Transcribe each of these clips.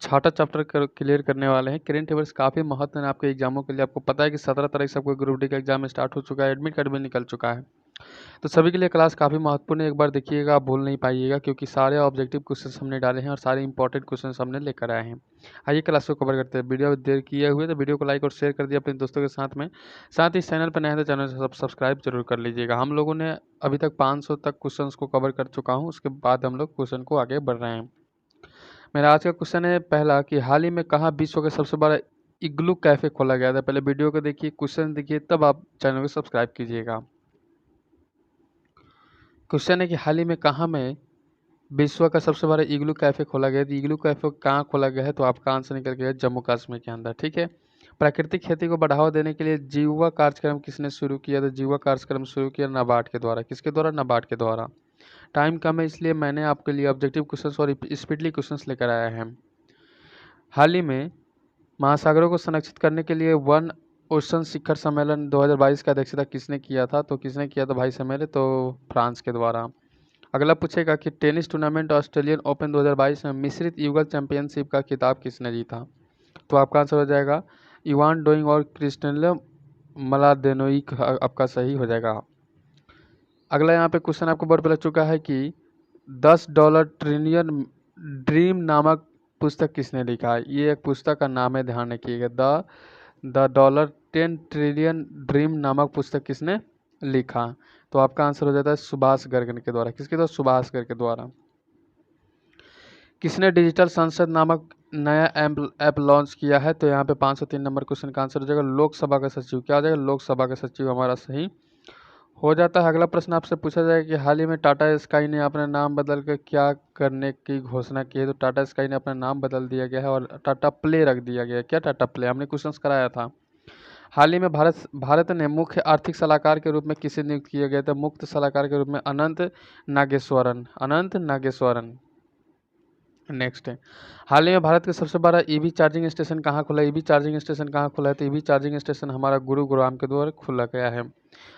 छठा chapter clear करने वाले हैं। करेंट अफेयर्स काफ़ी महत्व है आपके एग्जामों के लिए। आपको पता है कि 17 तारीख से आपको ग्रुप डी का एग्जाम स्टार्ट हो चुका है, एडमिट कार्ड भी निकल चुका है। तो सभी के लिए क्लास काफ़ी महत्वपूर्ण है, एक बार देखिएगा, आप भूल नहीं पाइएगा, क्योंकि सारे ऑब्जेक्टिव क्वेश्चन हमने डाले हैं और सारे इंपॉर्टेंट क्वेश्चन हमने लेकर आए हैं। आइए क्लास को कवर करते हैं। वीडियो देर किए हुए तो वीडियो को लाइक और शेयर कर दिया अपने दोस्तों के साथ में। साथ ही चैनल पर नए हैं तो चैनल से सब्सक्राइब जरूर कर लीजिएगा। हम लोगों ने अभी तक 500 तक क्वेश्चन को कवर कर चुका हूँ, उसके बाद हम लोग क्वेश्चन को आगे बढ़ रहे हैं। मेरा आज का क्वेश्चन है पहला कि हाल ही में कहाँ विश्व का सबसे बड़ा इग्लू कैफे खोला गया था। पहले वीडियो को देखिए, क्वेश्चन देखिए, तब आप चैनल को सब्सक्राइब कीजिएगा। क्वेश्चन है कि हाल ही में कहाँ में विश्व का सबसे बड़ा इग्लू कैफे खोला गया है। इग्लू कैफे कहाँ खोला गया है, तो आपका आंसर निकल गया जम्मू कश्मीर के अंदर। ठीक है। प्राकृतिक खेती को बढ़ावा देने के लिए जीवा कार्यक्रम किसने शुरू किया। तो जीवा कार्यक्रम शुरू किया नाबार्ड के द्वारा। किसके द्वारा? नाबार्ड के द्वारा। टाइम कम है इसलिए मैंने आपके लिए ऑब्जेक्टिव क्वेश्चंस और स्पीडली क्वेश्चंस लेकर आया है। हाल ही में महासागरों को संरक्षित करने के लिए वन ओशन शिखर सम्मेलन 2022 का अध्यक्षता किसने किया था। तो किसने किया था भाई सम्मेलन, तो फ्रांस के द्वारा। अगला पूछेगा कि टेनिस टूर्नामेंट ऑस्ट्रेलियन ओपन 2022 में मिश्रित युगल चैंपियनशिप का खिताब किसने जीता। तो आपका आंसर हो जाएगा इवान डोइंग और क्रिस्टियानो मलादेनोई आपका सही हो जाएगा। अगला यहाँ पे क्वेश्चन आपको बोर्ड पर लग चुका है कि $10 ट्रिलियन ड्रीम नामक पुस्तक किसने लिखा है। ये एक पुस्तक का नाम है, ध्यान रखिएगा। द $10 ट्रिलियन ड्रीम नामक पुस्तक किसने लिखा। तो आपका आंसर हो जाता है सुभाष गर्ग के द्वारा। किसके द्वारा? सुभाष गर्ग के द्वारा। किसने डिजिटल संसद नामक नया ऐप लॉन्च किया है। तो यहाँ पे 503 नंबर क्वेश्चन का आंसर हो जाएगा लोकसभा का सचिव। क्या हो जाएगा? लोकसभा का सचिव हमारा सही हो जाता है। अगला प्रश्न आपसे पूछा जाएगा कि हाल ही में टाटा स्काई ने अपना नाम बदल कर क्या करने की घोषणा की है। तो टाटा स्काई ने अपना नाम बदल दिया गया है और टाटा प्ले रख दिया गया है। क्या टाटा प्ले? हमने क्वेश्चन कराया था। हाल ही में भारत ने मुख्य आर्थिक सलाहकार के रूप में किसे नियुक्त किया गया था। मुख्य सलाहकार के रूप में अनंत नागेश्वरन। नेक्स्ट है, हाल ही में भारत का सबसे बड़ा ईवी चार्जिंग स्टेशन कहाँ खुला है। ईवी चार्जिंग स्टेशन कहाँ खुला है। तो ईवी चार्जिंग स्टेशन हमारा गुरुग्राम के द्वारा खुला गया है।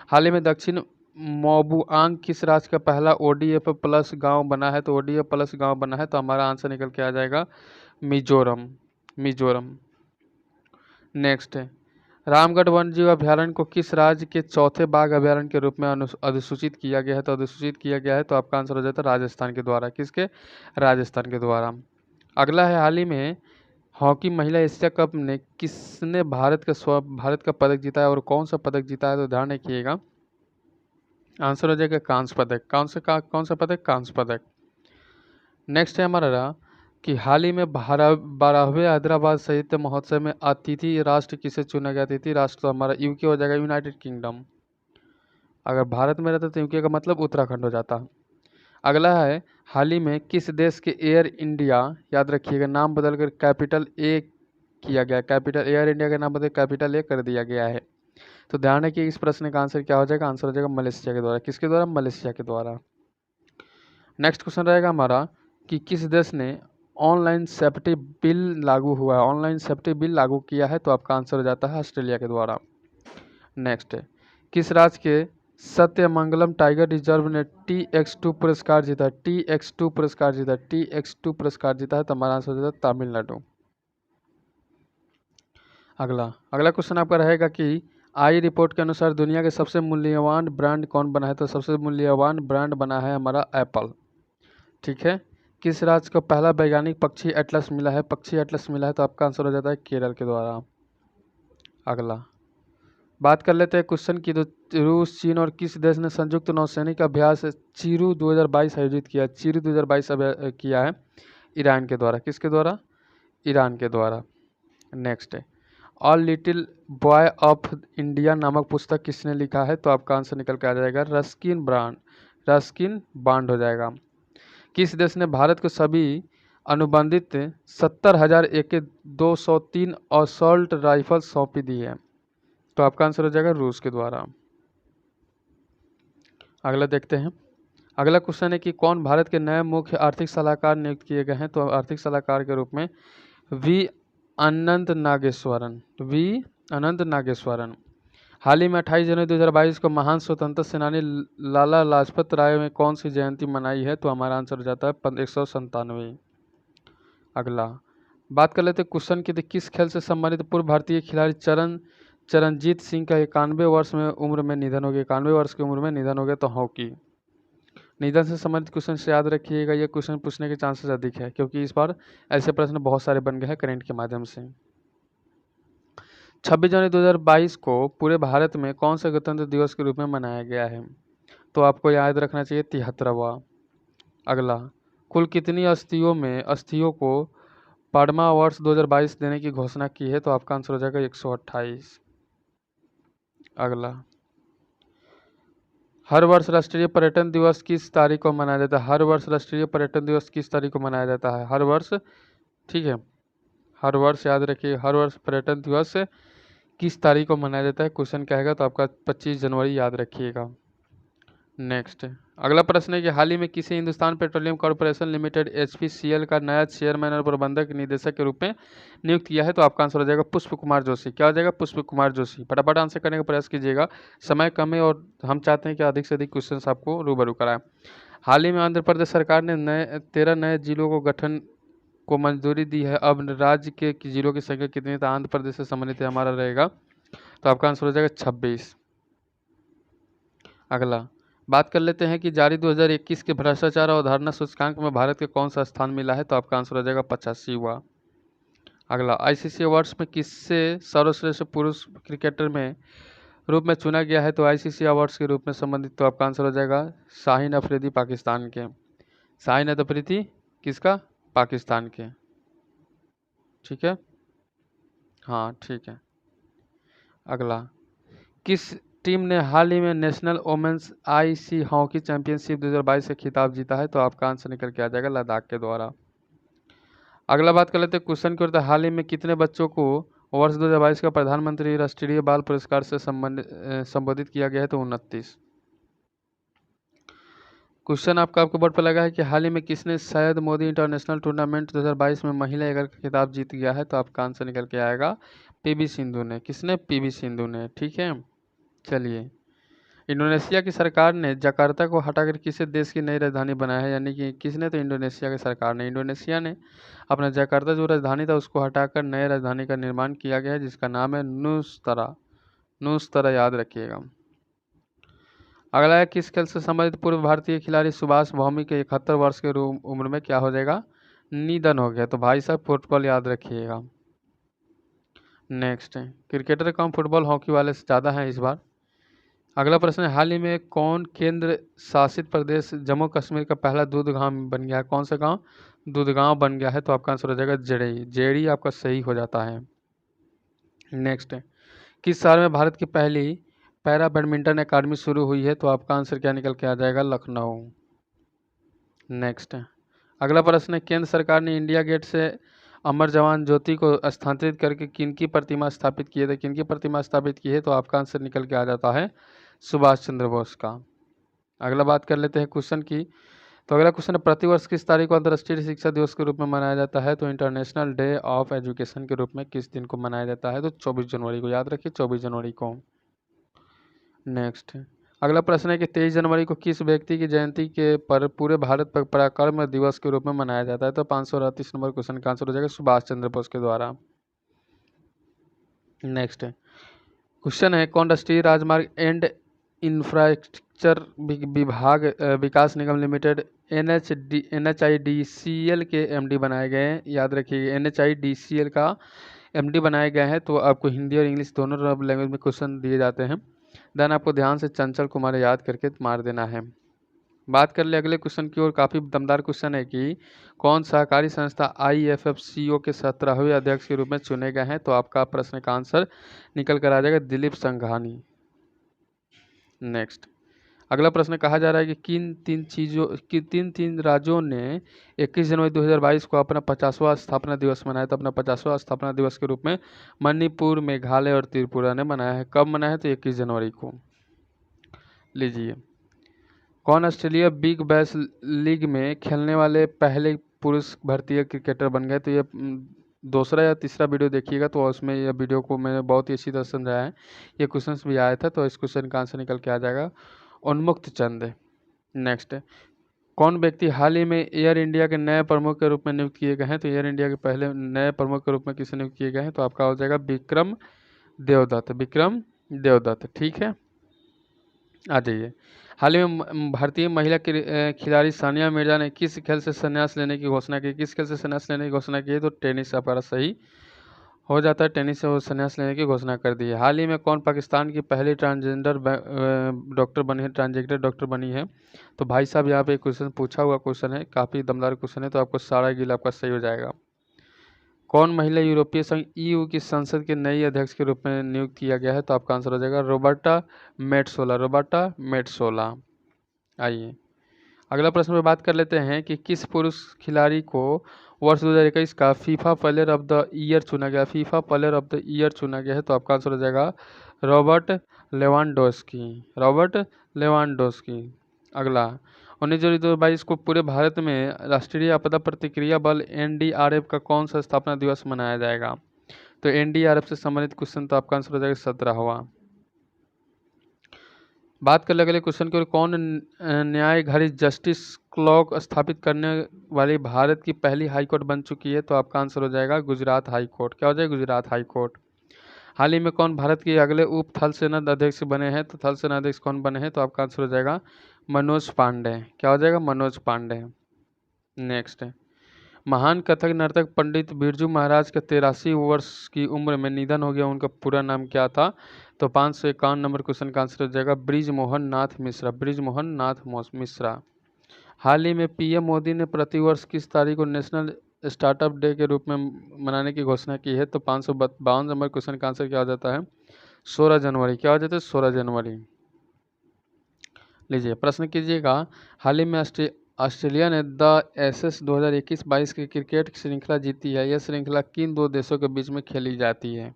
हाल ही में दक्षिण मोबुआंग किस राज्य का पहला ODF प्लस गांव बना है। तो ODF प्लस गांव बना है, तो हमारा आंसर निकल के आ जाएगा मिजोरम। नेक्स्ट है, रामगढ़ वन्यजीव अभ्यारण्य को किस राज्य के चौथे बाघ अभ्यारण्य के रूप में अधिसूचित किया गया है। तो अधिसूचित किया गया है, तो आपका आंसर हो जाता है राजस्थान के द्वारा। किसके? राजस्थान के द्वारा। अगला है, हाल ही में हॉकी महिला एशिया कप ने किसने भारत का पदक जीता है और कौन सा पदक जीता है। तो ध्यान रखिएगा, आंसर हो जाएगा कांस्य पदक। कौन सा पदक? कांस्य पदक। नेक्स्ट है हमारा कि हाल ही में 12वें हैदराबाद साहित्य महोत्सव में अतिथि राष्ट्र किसे चुना गया। अतिथि राष्ट्र तो हमारा यूके हो जाएगा, यूनाइटेड किंगडम। अगर भारत में रहता तो यूके का मतलब उत्तराखंड हो जाता। अगला है, हाल ही में किस देश के एयर इंडिया, याद रखिएगा, नाम बदलकर कैपिटल ए किया गया। कैपिटल एयर इंडिया का नाम बदल कैपिटल ए कर दिया गया है। तो ध्यान रखिए इस प्रश्न का आंसर क्या हो जाएगा। आंसर हो जाएगा मलेशिया के द्वारा। किसके द्वारा? मलेशिया के द्वारा। नेक्स्ट क्वेश्चन रहेगा हमारा कि किस देश ने ऑनलाइन सेफ्टी बिल लागू हुआ है। ऑनलाइन सेफ्टी बिल लागू किया है, तो आपका आंसर हो जाता है ऑस्ट्रेलिया के द्वारा। नेक्स्ट है, किस राज्य के सत्यमंगलम टाइगर रिजर्व ने TX2 पुरस्कार जीता है। TX2 पुरस्कार जीता है, तो हमारा आंसर हो जाता है तमिलनाडु। अगला क्वेश्चन आपका रहेगा कि आई रिपोर्ट के अनुसार दुनिया के सबसे मूल्यवान ब्रांड कौन बना है। तो सबसे मूल्यवान ब्रांड बना है हमारा एप्पल। ठीक है। किस राज्य को पहला वैज्ञानिक पक्षी एटलस मिला है। तो आपका आंसर हो जाता है केरल के द्वारा। अगला बात कर लेते हैं क्वेश्चन की, तो रूस, चीन और किस देश ने संयुक्त नौसैनिक अभ्यास चीरू 2022 आयोजित किया। चीरू 2022 किया है ईरान के द्वारा। किसके द्वारा? ईरान के द्वारा। नेक्स्ट है, all little boy of India नामक पुस्तक किसने लिखा है। तो आपका आंसर निकल के आ जाएगा रस्किन बांड हो जाएगा। किस देश ने भारत को सभी अनुबंधित 70,000 AK-203 असॉल्ट राइफल सौंपी दी है। तो आपका आंसर हो जाएगा रूस के द्वारा। अगला देखते हैं। अगला क्वेश्चन है कि कौन भारत के नए मुख्य आर्थिक सलाहकार नियुक्त किए गए हैं। तो आर्थिक सलाहकार के रूप में वी अनंत नागेश्वरन। हाल ही में 28 जनवरी 2022 को महान स्वतंत्रता सेनानी लाला लाजपत राय में कौन सी जयंती मनाई है। तो हमारा आंसर हो जाता है 197। अगला बात कर लेते हैं क्वेश्चन की, किस खेल से संबंधित पूर्व भारतीय खिलाड़ी चरणजीत सिंह का 91 वर्ष में उम्र में निधन हो गया। 91 वर्ष की उम्र में निधन हो गया। तो हॉकी निधन से संबंधित क्वेश्चन से याद रखिएगा, ये क्वेश्चन पूछने के चांसेस अधिक है क्योंकि इस बार ऐसे प्रश्न बहुत सारे बन गए हैं करंट के माध्यम से। 26 जनवरी 2022 को पूरे भारत में कौन सा गणतंत्र दिवस के रूप में मनाया गया है? तो आपको याद रखना चाहिए 73वां। अगला, कुल कितनी अस्थियों को पद्मा अवार्ड्स 2022 देने की घोषणा की है? तो आपका आंसर हो जाएगा 128। अगला, हर वर्ष राष्ट्रीय पर्यटन दिवस किस तारीख को मनाया जाता है? हर वर्ष राष्ट्रीय पर्यटन दिवस किस तारीख को मनाया जाता है? हर वर्ष, ठीक है, हर वर्ष याद रखिए, हर वर्ष पर्यटन दिवस किस तारीख को मनाया जाता है? क्वेश्चन कहेगा तो आपका 25 जनवरी याद रखिएगा। नेक्स्ट, अगला प्रश्न है कि हाल ही में किसे Hindustan petroleum corporation limited HPCL का नया चेयरमैन और प्रबंधक निदेशक के रूप में नियुक्त किया है? तो आपका आंसर हो जाएगा पुष्प कुमार जोशी। क्या हो जाएगा? पुष्प कुमार जोशी। फटाफट आंसर करने का प्रयास कीजिएगा, समय कम है और हम चाहते हैं कि अधिक से अधिक क्वेश्चन आपको रूबरू कराएं। हाल ही में आंध्र प्रदेश सरकार ने 13 नए जिलों को गठन को मंजूरी दी है। अब राज्य के जिलों की संख्या कितनी? तो आंध्र प्रदेश से संबंधित हमारा रहेगा, तो आपका आंसर हो जाएगा 26। अगला, बात कर लेते हैं कि जारी 2021 के भ्रष्टाचार अवधारणा सूचकांक में भारत के कौन सा स्थान मिला है? तो आपका आंसर हो जाएगा 85वां। अगला, ICC अवार्ड्स में किससे सर्वश्रेष्ठ पुरुष क्रिकेटर में रूप में चुना गया है? तो ICC अवार्ड्स के रूप में संबंधित, तो आपका आंसर हो जाएगा शाहीन अफरीदी, पाकिस्तान के। शाहीन अफरीदी किसका? पाकिस्तान के, ठीक है, हाँ ठीक है। अगला, किस टीम ने हाल ही में national women's IC hockey championship 2022 से खिताब जीता है? तो आपका आंसर निकल के आ जाएगा लद्दाख के द्वारा। अगला बात कर लेते हैं क्वेश्चन की ओर, हाल ही में कितने बच्चों को वर्ष 2022 का प्रधानमंत्री राष्ट्रीय बाल पुरस्कार से संबोधित किया गया है? तो 29। क्वेश्चन आपके बोर्ड पर लगा है कि हाल ही में किसने शायद मोदी इंटरनेशनल टूर्नामेंट 2022 में महिला एकल का खिताब जीत गया है? तो आपका आंसर निकल के आएगा PV सिंधु ने। किसने? PV सिंधु ने, ठीक है। चलिए, इंडोनेशिया की सरकार ने जकार्ता को हटाकर किसी देश की नई राजधानी बनाया है? यानी कि किसने? तो इंडोनेशिया की सरकार ने। इंडोनेशिया ने अपना जकार्ता जो राजधानी था उसको हटाकर नई राजधानी का निर्माण किया गया है जिसका नाम है नुस्तरा। नुस्तरा याद रखिएगा। अगला है, किस खेल से संबंधित पूर्व भारतीय खिलाड़ी सुभाष भौमिक के 71 वर्ष के उम्र में क्या हो जाएगा? निधन हो गया। तो भाई साहब फुटबॉल याद रखिएगा। नेक्स्ट है, क्रिकेटर कम फुटबॉल हॉकी वाले से ज़्यादा हैं इस बार। अगला प्रश्न है, हाल ही में कौन केंद्र शासित प्रदेश जम्मू कश्मीर का पहला दूध गांव बन गया है? कौन सा गांव दूध गांव बन गया है? तो आपका आंसर हो जाएगा जेडी। जेडी आपका सही हो जाता है। नेक्स्ट है, किस शहर में भारत की पहली पैरा बैडमिंटन अकादमी शुरू हुई है? तो आपका आंसर क्या निकल के आ जाएगा? लखनऊ। नेक्स्ट है, अगला प्रश्न है, केंद्र सरकार ने इंडिया गेट से अमर जवान ज्योति को स्थानांतरित करके किनकी प्रतिमा स्थापित की है? तो किनकी प्रतिमा स्थापित की है? तो आपका आंसर निकल के आ जाता है सुभाष चंद्र बोस का। अगला बात कर लेते हैं क्वेश्चन की, तो अगला क्वेश्चन है, प्रतिवर्ष किस तारीख को अंतर्राष्ट्रीय शिक्षा दिवस के रूप में मनाया जाता है? तो इंटरनेशनल डे ऑफ एजुकेशन के रूप में किस दिन को मनाया जाता है? तो 24 जनवरी को, याद रखिए 24 जनवरी को। नेक्स्ट, अगला प्रश्न है कि 23 जनवरी को किस व्यक्ति की जयंती के पर पूरे भारत पर पराक्रम दिवस के रूप में मनाया जाता है? तो 538 नंबर क्वेश्चन का आंसर हो जाएगा सुभाष चंद्र बोस के द्वारा। नेक्स्ट क्वेश्चन है, कौन राष्ट्रीय राजमार्ग एंड इंफ्रास्ट्रक्चर विभाग विकास निगम लिमिटेड NHIDCL के MD बनाए गए हैं? याद रखिए NHIDCL का MD बनाए गए हैं। तो आपको हिंदी और इंग्लिश दोनों लैंग्वेज में क्वेश्चन दिए जाते हैं। देन आपको ध्यान से चंचल कुमार याद करके मार देना है। बात कर ले अगले क्वेश्चन की ओर, काफ़ी दमदार क्वेश्चन है कि कौन सहकारी संस्था IFFCO के 17वें अध्यक्ष के रूप में चुने गए हैं? तो आपका प्रश्न का आंसर निकल कर आ जाएगा दिलीप संघानी। नेक्स्ट, अगला प्रश्न कहा जा रहा है कि तीन राज्यों ने 21 जनवरी 2022 को अपना 50वां स्थापना दिवस मनाया। तो अपना 50वां स्थापना दिवस के रूप में मणिपुर, मेघालय और त्रिपुरा ने मनाया है। कब मनाया है? तो 21 जनवरी को। लीजिए, कौन ऑस्ट्रेलिया बिग बैश लीग में खेलने वाले पहले पुरुष भारतीय क्रिकेटर बन गए? तो ये दूसरा या तीसरा वीडियो देखिएगा, तो उसमें यह वीडियो को मैंने बहुत ही अच्छी तरह समझाया है। ये क्वेश्चन भी आया था, तो इस क्वेश्चन का आंसर निकल के आ जाएगा उन्मुक्त चंद। नेक्स्ट, कौन व्यक्ति हाल ही में एयर इंडिया के नए प्रमुख के रूप में नियुक्त किए गए हैं? तो एयर इंडिया के पहले नए प्रमुख के रूप में किसे नियुक्त किए गए हैं? तो आपका हो जाएगा विक्रम देवदत्त। विक्रम देवदत्त, ठीक है। आ जाइए। हाल ही में भारतीय महिला खिलाड़ी सानिया मिर्जा ने किस खेल से संन्यास लेने की घोषणा की? किस खेल से संन्यास लेने की घोषणा की है? तो टेनिस आपका सही हो जाता है। टेनिस से वो संन्यास लेने की घोषणा कर दी है। हाल ही में कौन पाकिस्तान की पहली ट्रांसजेंडर डॉक्टर बनी है, ट्रांसजेंडर डॉक्टर बनी है? तो भाई साहब यहाँ पे क्वेश्चन पूछा हुआ क्वेश्चन है, काफ़ी दमदार क्वेश्चन है, तो आपको सारा गिल आपका सही हो जाएगा। कौन महिला यूरोपीय संघ EU की संसद के नई अध्यक्ष के रूप में नियुक्त किया गया है? तो आपका आंसर हो जाएगा रॉबर्टा मेट्सोला। रॉबर्टा मेट्सोला। आइए अगला प्रश्न पे बात कर लेते हैं कि किस पुरुष खिलाड़ी को वर्ष 2021 का FIFA player of the year चुना गया? FIFA player of the year चुना गया है, तो आपका आंसर हो जाएगा रॉबर्ट लेवांडोस्की। Robert Lewandowski. अगला 19/22 को पूरे भारत में राष्ट्रीय आपदा प्रतिक्रिया बल NDRF का कौन सा स्थापना दिवस मनाया जाएगा? तो NDRF से संबंधित क्वेश्चन, तो आपका आंसर हो जाएगा 17वां। बात कर ले अगले क्वेश्चन की ओर। कौन न्यायघारी जस्टिस क्लॉक स्थापित करने वाली भारत की पहली हाईकोर्ट बन चुकी है? तो आपका आंसर हो जाएगा गुजरात हाई कोर्ट। क्या हो जाएगा? Gujarat high court. हाल ही में कौन भारत के अगले उप थल सेना अध्यक्ष बने हैं? तो थल सेना अध्यक्ष कौन बने हैं? तो आपका आंसर हो जाएगा मनोज पांडे। क्या हो जाएगा? मनोज पांडे। नेक्स्ट है, महान कथक नर्तक पंडित बिरजू महाराज के 83 वर्ष की उम्र में निधन हो गया। उनका पूरा नाम क्या था? तो 551 नंबर क्वेश्चन का आंसर हो जाएगा ब्रिजमोहन नाथ मिश्रा। ब्रिजमोहन नाथ मिश्रा। हाल ही में PM मोदी ने प्रतिवर्ष किस तारीख को नेशनल स्टार्टअप डे के रूप में मनाने की घोषणा की है? तो 552 नंबर क्वेश्चन का आंसर क्या हो जाता है? 16 जनवरी। क्या हो जाता है? 16 जनवरी। लीजिए प्रश्न कीजिएगा। हाल ही में ऑस्ट्रेलिया ने द एशेज 2021-22 की क्रिकेट श्रृंखला जीती है। यह श्रृंखला किन दो देशों के बीच में खेली जाती है?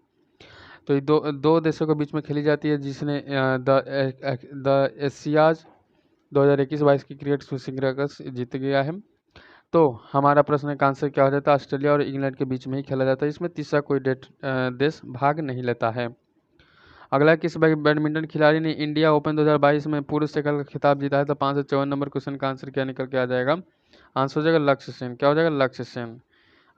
तो ये दो देशों के बीच में खेली जाती है जिसने द एशियाज 2021-22 की क्रिकेट श्रृंखला जीत गया है। तो हमारा प्रश्न का आंसर क्या हो जाता है? ऑस्ट्रेलिया और इंग्लैंड के बीच में ही खेला जाता है। इसमें तीसरा कोई देश भाग नहीं लेता है। अगला किस बैडमिंटन खिलाड़ी ने इंडिया ओपन 2022 में पुरुष एकल का खिताब जीता है? तो 554 नंबर क्वेश्चन का आंसर क्या निकल के आ जाएगा? आंसर हो जाएगा लक्ष्य सेन। क्या हो जाएगा? लक्ष्य सेन।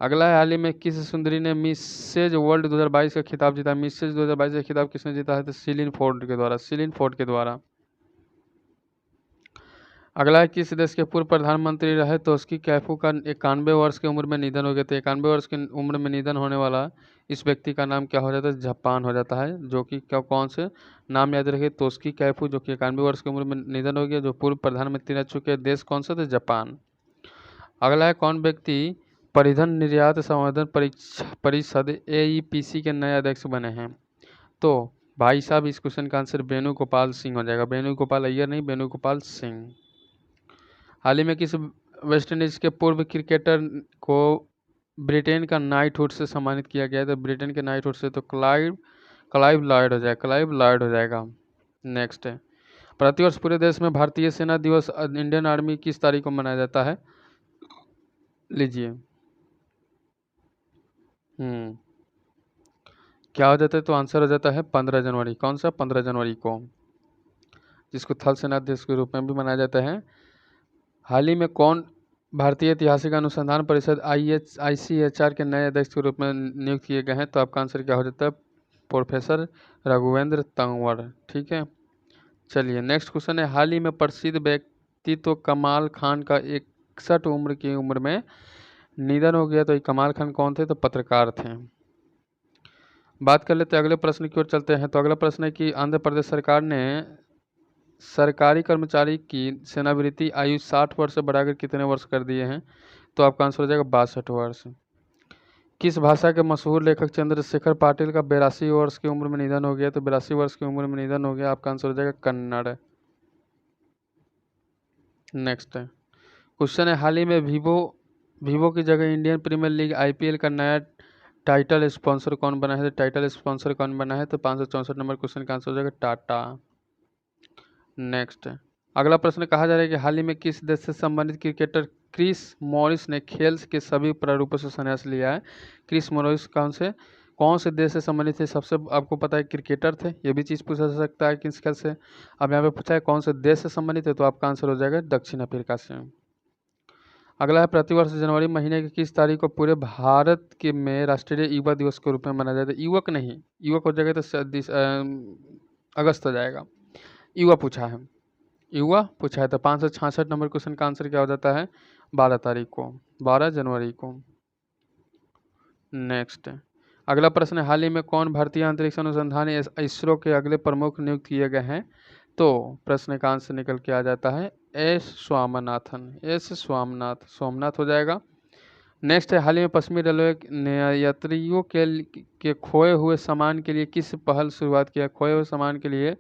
अगला है, हाल ही में किस सुंदरी ने मिसेज वर्ल्ड 2022 का खिताब जीता? मिसेज 2022 का खिताब किसने जीता है? तो सिलिन फोर्ड के द्वारा। सिलिन फोर्ड के द्वारा। अगला है, किस देश के पूर्व प्रधानमंत्री रहे तोस्की कैफू का 91 वर्ष की उम्र में निधन हो गया? तो 91 वर्ष की उम्र में निधन होने वाला इस व्यक्ति का नाम क्या हो जाता है? जापान हो जाता है। जो कि क्या, कौन से नाम याद रखिए? तोस्की कैफू, जो कि 91 वर्ष की उम्र में निधन हो गया, जो पूर्व प्रधानमंत्री रह चुके हैं। देश कौन सा? तो जापान। अगला है, कौन व्यक्ति परिवहन निर्यात संवर्धन परिषद AEPC के नए अध्यक्ष बने हैं? तो भाई साहब इस क्वेश्चन का आंसर वेणुगोपाल सिंह हो जाएगा। वेणुगोपाल अय्यर नहीं, वेणुगोपाल सिंह। हाल ही में किस वेस्ट इंडीज के पूर्व क्रिकेटर को ब्रिटेन का नाइटहुड से सम्मानित किया गया है? तो ब्रिटेन के नाइटहुड से तो क्लाइव लॉयड हो जाएगा। क्लाइव लॉयड हो जाएगा। नेक्स्ट है, प्रतिवर्ष पूरे देश में भारतीय सेना दिवस इंडियन आर्मी किस तारीख को मनाया जाता है? लीजिए। क्या हो जाता है? तो आंसर हो जाता है 15 जनवरी। कौन सा? 15 जनवरी को, जिसको थल सेना दिवस के रूप में भी मनाया जाता है। हाल ही में कौन भारतीय ऐतिहासिक अनुसंधान परिषद ICHR के नए अध्यक्ष के रूप में नियुक्त किए गए हैं? तो आपका आंसर क्या हो जाता है? प्रोफेसर रघुवेंद्र तंवर। ठीक है, चलिए नेक्स्ट क्वेश्चन है, हाल ही में प्रसिद्ध व्यक्तित्व कमाल खान का 61 उम्र की उम्र में निधन हो गया। तो ये कमाल खान कौन थे? तो पत्रकार थे। बात कर लेते हैं अगले प्रश्न की ओर चलते हैं। तो अगला प्रश्न है कि आंध्र प्रदेश सरकार ने सरकारी कर्मचारी की सेवानिवृत्ति आयु 60 वर्ष से बढ़ाकर कितने वर्ष कर दिए हैं? तो आपका आंसर हो जाएगा 62 वर्ष। किस भाषा के मशहूर लेखक चंद्रशेखर पाटिल का 82 वर्ष की उम्र में निधन हो गया? तो 82 वर्ष की उम्र में निधन हो गया। आपका आंसर हो जाएगा कन्नड़। नेक्स्ट है, क्वेश्चन है, हाल ही में वीवो की जगह इंडियन प्रीमियर लीग IPL का नया टाइटल स्पॉन्सर कौन बना है? टाइटल स्पॉन्सर कौन बना है? तो 564 नंबर क्वेश्चन का आंसर हो जाएगा टाटा। नेक्स्ट, अगला प्रश्न कहा जा रहा है कि हाल ही में किस देश से संबंधित क्रिकेटर क्रिस मॉरिस ने खेल के सभी प्रारूपों से संन्यास लिया है? क्रिस मॉरिस कौन से देश से संबंधित थे? सबसे आपको पता है क्रिकेटर थे, ये भी चीज़ पूछा जा सकता है किस खेल से। अब यहाँ पे पूछा है कौन से देश से संबंधित है, तो आपका आंसर हो जाएगा दक्षिण अफ्रीका से। अगला है प्रतिवर्ष जनवरी महीने की किस तारीख को पूरे भारत के में राष्ट्रीय युवा दिवस के रूप में मनाया जाता है? युवक नहीं, युवक हो जाएगा तो अगस्त हो जाएगा। युवा पूछा है, युवा पूछा है तो 566 नंबर क्वेश्चन का आंसर क्या हो जाता है? 12 तारीख को, 12 जनवरी को। नेक्स्ट अगला प्रश्न है, हाल ही में कौन भारतीय अंतरिक्ष अनुसंधान इसरो के अगले प्रमुख नियुक्त किए गए हैं? तो प्रश्न का आंसर निकल के आ जाता है एस स्वामीनाथन, एस सोमनाथ हो जाएगा। नेक्स्ट है, हाल ही में पश्चिमी रेलवे ने यात्रियों के खोए हुए सामान के लिए किस पहल शुरुआत किया? खोए हुए सामान के लिए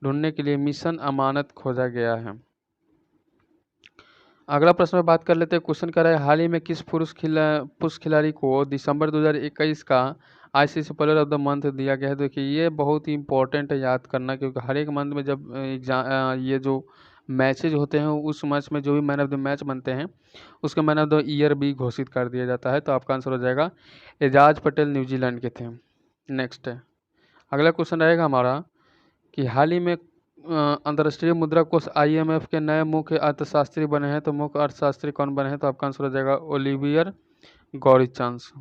ढूंढने के लिए मिशन अमानत खोजा गया है। अगला प्रश्न में बात कर लेते हैं, क्वेश्चन कर रहा है, हाल ही में किस पुरुष खिलाड़ी को दिसंबर 2021 का ICC player of the month दिया गया है? देखिए ये बहुत ही इंपॉर्टेंट है याद करना, क्योंकि हर एक मंथ में जब ये जो मैचेज होते हैं उस मैच में जो भी मैन ऑफ द मैच बनते हैं उसको मैन ऑफ द ईयर भी घोषित कर दिया जाता है। तो आपका आंसर हो जाएगा एजाज पटेल, न्यूजीलैंड के थे। नेक्स्ट है, अगला क्वेश्चन रहेगा हमारा कि हाल ही में अंतर्राष्ट्रीय मुद्रा कोष IMF के नए मुख्य अर्थशास्त्री बने हैं। तो मुख्य अर्थशास्त्री कौन बने हैं? तो आपका आंसर हो जाएगा ओलिवियर गॉरिचांस।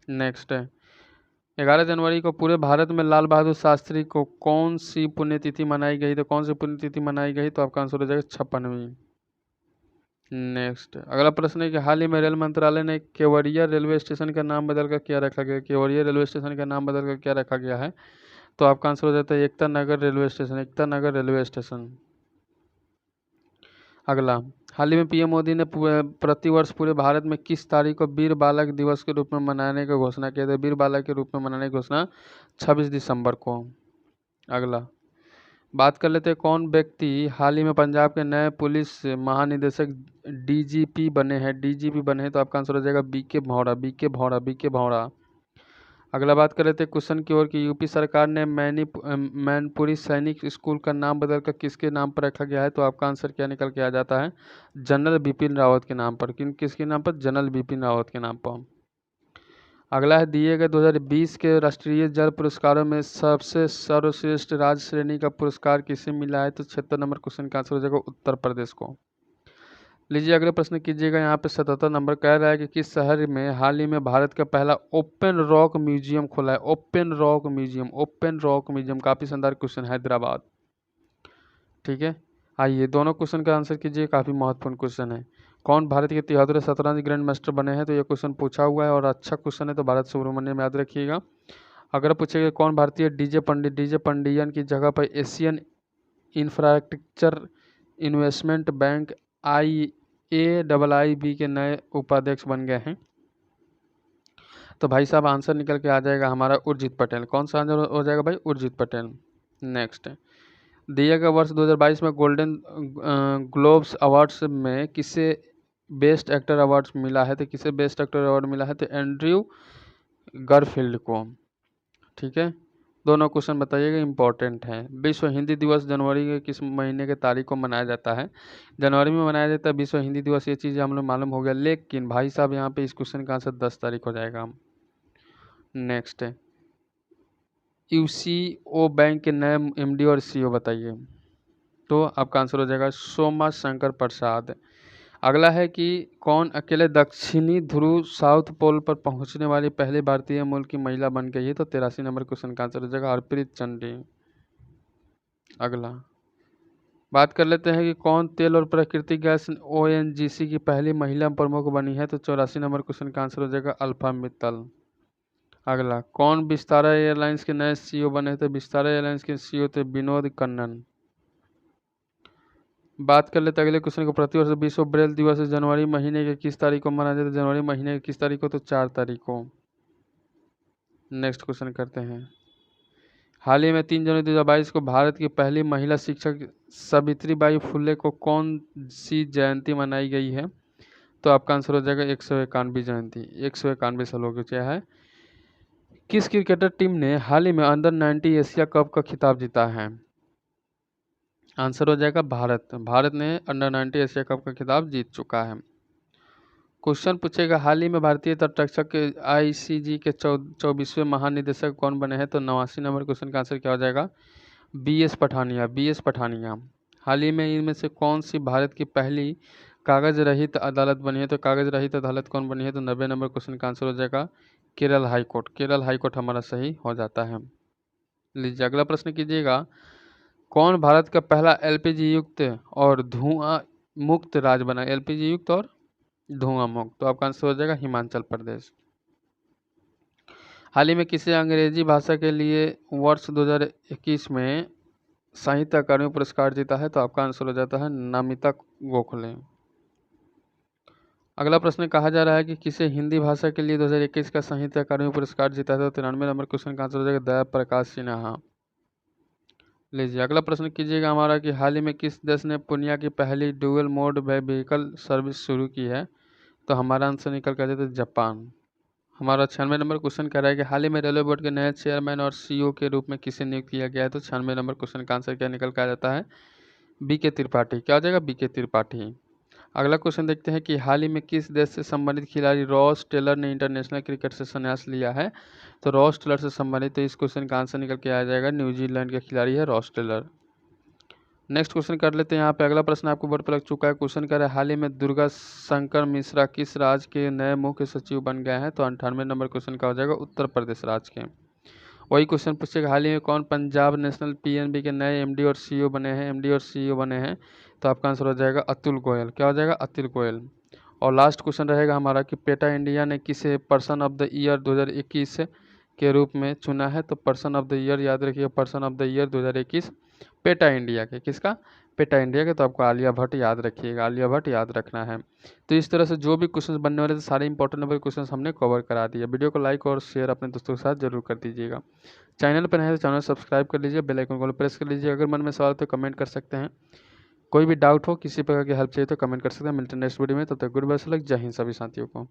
नेक्स्ट है, 11 जनवरी को पूरे भारत में लाल बहादुर शास्त्री को कौन सी पुण्यतिथि मनाई गई? तो कौन सी पुण्यतिथि मनाई गई? तो आपका आंसर हो जाएगा 56वीं। नेक्स्ट अगला प्रश्न है कि हाल ही में रेल मंत्रालय ने केवड़िया रेलवे स्टेशन का नाम बदलकर क्या रखा गया? केवड़िया रेलवे स्टेशन का नाम बदलकर क्या रखा गया है? तो आपका आंसर हो जाता है Ekta Nagar railway station, Ekta Nagar railway station. अगला, हाल ही में पीएम मोदी ने प्रतिवर्ष पूरे भारत में किस तारीख को वीर बालक दिवस के रूप में मनाने की घोषणा की थी? वीर बालक के रूप में मनाने की घोषणा 26 दिसंबर को। अगला बात कर लेते हैं, कौन व्यक्ति हाल ही में पंजाब के नए पुलिस महानिदेशक DGP बने हैं? DGP बने हैं तो आपका आंसर हो जाएगा BK भौरा, BK भौरा, BK भौरा। अगला बात कर लेते हैं क्वेश्चन की ओर कि यूपी सरकार ने मैनपुरी सैनिक स्कूल का नाम बदलकर किसके नाम पर रखा गया है? तो आपका आंसर क्या निकल के आ जाता है? जनरल बिपिन रावत के नाम पर। किसके नाम पर? जनरल बिपिन रावत के नाम पर। अगला है, दिए गए 2020 के राष्ट्रीय जल पुरस्कारों में सबसे सर्वश्रेष्ठ राज्य श्रेणी का पुरस्कार किसे मिला है? तो 76 नंबर क्वेश्चन का आंसर हो जाएगा उत्तर प्रदेश को। लीजिए अगले प्रश्न कीजिएगा, यहाँ पे 77 नंबर कह रहा है कि किस शहर में हाल ही में भारत का पहला ओपन रॉक म्यूजियम खुला है? Open rock museum, open rock museum, काफ़ी शानदार क्वेश्चन, हैदराबाद। ठीक है, आइए दोनों क्वेश्चन का आंसर कीजिए, काफ़ी महत्वपूर्ण क्वेश्चन है। कौन भारत के 73वें शतरंज ग्रैंड मास्टर बने हैं? तो ये क्वेश्चन पूछा हुआ है और अच्छा क्वेश्चन है, तो भारत सुब्रमण्यम याद रखिएगा। अगर पूछेगा कौन भारतीय डीजे पंडियन की जगह पर Asian infrastructure investment bank IAIIB के नए उपाध्यक्ष बन गए हैं? तो भाई साहब आंसर निकल के आ जाएगा हमारा उर्जित पटेल। कौन सा आंसर हो जाएगा भाई? उर्जित पटेल। नेक्स्ट दिया गया वर्ष 2022 में गोल्डन ग्लोब्स अवार्ड्स में किसे बेस्ट एक्टर अवार्ड्स मिला है? तो किसे बेस्ट एक्टर अवार्ड मिला है? तो एंड्रयू गारफील्ड को। ठीक है, दोनों क्वेश्चन बताइएगा, इंपॉर्टेंट है। विश्व हिंदी दिवस जनवरी के किस महीने के तारीख को मनाया जाता है? जनवरी में मनाया जाता है विश्व हिंदी दिवस, ये चीज़ हम लोग मालूम हो गया, लेकिन भाई साहब यहाँ पे इस क्वेश्चन का आंसर 10 तारीख हो जाएगा। नेक्स्ट है, UCO बैंक के नए MD और CEO बताइए। तो आपका आंसर हो जाएगा सोमा शंकर प्रसाद। अगला है कि कौन अकेले दक्षिणी ध्रुव साउथ पोल पर पहुंचने वाली पहली भारतीय मूल की महिला बन गई है? तो 83 नंबर क्वेश्चन का आंसर हो जाएगा हरप्रीत चंडी। अगला बात कर लेते हैं कि कौन तेल और प्राकृतिक गैस ONGC की पहली महिला प्रमुख बनी है? तो 84 नंबर क्वेश्चन का आंसर हो जाएगा अल्फा मित्तल। अगला, कौन विस्तारा एयरलाइंस के नए CEO बने थे? विस्तारा एयरलाइंस के CEO थे विनोद कन्नन। बात कर लेते अगले क्वेश्चन को, प्रतिवर्ष विश्व ब्रेल दिवस जनवरी महीने के किस तारीख को मनाया जाता है? जनवरी महीने के किस तारीख को? तो 4 तारीख को। नेक्स्ट क्वेश्चन करते हैं, हाल ही में 3 जनवरी 2022 को भारत की पहली महिला शिक्षक सावित्रीबाई फुले को कौन सी जयंती मनाई गई है? तो आपका आंसर हो जाएगा 191वीं जयंती, 191 साल हो गया है। किस क्रिकेटर टीम ने हाल ही में अंडर-19 एशिया कप का खिताब जीता है? आंसर हो जाएगा भारत। भारत ने अंडर-19 एशिया कप का खिताब जीत चुका है। क्वेश्चन पूछेगा, हाल ही में भारतीय तटरक्षक के ICG के 24वें महानिदेशक कौन बने हैं? तो 89 नंबर क्वेश्चन का आंसर क्या हो जाएगा? BS Pathania, BS Pathania. हाल ही में इनमें से कौन सी भारत की पहली कागज रहित अदालत बनी है, तो कागज रहित अदालत कौन बनी है, तो 90 नंबर क्वेश्चन का आंसर हो जाएगा Kerala high court. Kerala high court हमारा सही हो जाता है। लीजिए अगला प्रश्न कीजिएगा, कौन भारत का पहला एलपीजी युक्त और धुआं मुक्त राज्य बना। एलपीजी युक्त और धुआं मुक्त, तो आपका आंसर हो जाएगा हिमाचल प्रदेश। हाल ही में किसे अंग्रेजी भाषा के लिए वर्ष 2021 में साहित्य अकादमी पुरस्कार जीता है, तो आपका आंसर हो जाता है नमिता गोखले। अगला प्रश्न कहा जा रहा है कि किसे हिंदी भाषा के लिए 2021 का साहित्य अकादमी पुरस्कार जीता था, तो 93 नंबर क्वेश्चन का आंसर हो जाएगा दया प्रकाश सिन्हा। लीजिए अगला प्रश्न कीजिएगा हमारा कि हाल ही में किस देश ने पुनिया की पहली डुअल मोड व्हीकल सर्विस शुरू की है, तो हमारा आंसर निकल कर जाता है जापान। हमारा 96 नंबर क्वेश्चन कह रहा है कि हाल ही में रेलवे बोर्ड के नए चेयरमैन और सीईओ के रूप में किसे नियुक्त किया गया है, तो 96 नंबर क्वेश्चन का आंसर क्या निकल कर जाता है BK त्रिपाठी। क्या हो जाएगा BK त्रिपाठी। अगला क्वेश्चन देखते हैं कि हाल ही में किस देश से संबंधित खिलाड़ी रॉस टेलर ने इंटरनेशनल क्रिकेट से संन्यास लिया है, तो रॉस टेलर से संबंधित, तो इस क्वेश्चन का आंसर निकल के आ जाएगा न्यूजीलैंड के खिलाड़ी है रॉस टेलर। नेक्स्ट क्वेश्चन कर लेते हैं। यहाँ पे अगला प्रश्न आपको बोर्ड पर लग चुका है। क्वेश्चन कर रहा है हाल ही में दुर्गा शंकर मिश्रा किस राज्य के नए मुख्य सचिव बन गए हैं, तो 98 नंबर क्वेश्चन का हो जाएगा उत्तर प्रदेश राज्य के। वही क्वेश्चन पूछेगा हाल ही में कौन पंजाब नेशनल PNB के नए MD और CEO बने हैं, तो आपका आंसर हो जाएगा अतुल गोयल। क्या हो जाएगा अतुल गोयल। और लास्ट क्वेश्चन रहेगा हमारा कि पेटा इंडिया ने किसे पर्सन ऑफ द ईयर 2021 के रूप में चुना है, तो पर्सन ऑफ द ईयर याद रखिए, person of the year 2021 PETA India के, किसका, पेटा इंडिया के, तो आपको आलिया भट्ट याद रखिएगा, आलिया भट्ट याद रखना है। तो इस तरह से जो भी क्वेश्चन बनने वाले थे सारे इंपॉर्टेंट नंबर क्वेश्चन हमने कवर करा दिया। वीडियो को लाइक और शेयर अपने दोस्तों के साथ जरूर कर दीजिएगा। चैनल पर नए तो चैनल सब्सक्राइब कर लीजिए, बेल आइकन को प्रेस कर लीजिए। अगर मन में सवाल तो कमेंट कर सकते हैं। कोई भी डाउट हो, किसी प्रकार की हेल्प चाहिए तो कमेंट कर सकते हैं। मिलते हैं नेक्स्ट वीडियो में, तब तक गुड बाय, जय हिंद सभी साथियों को।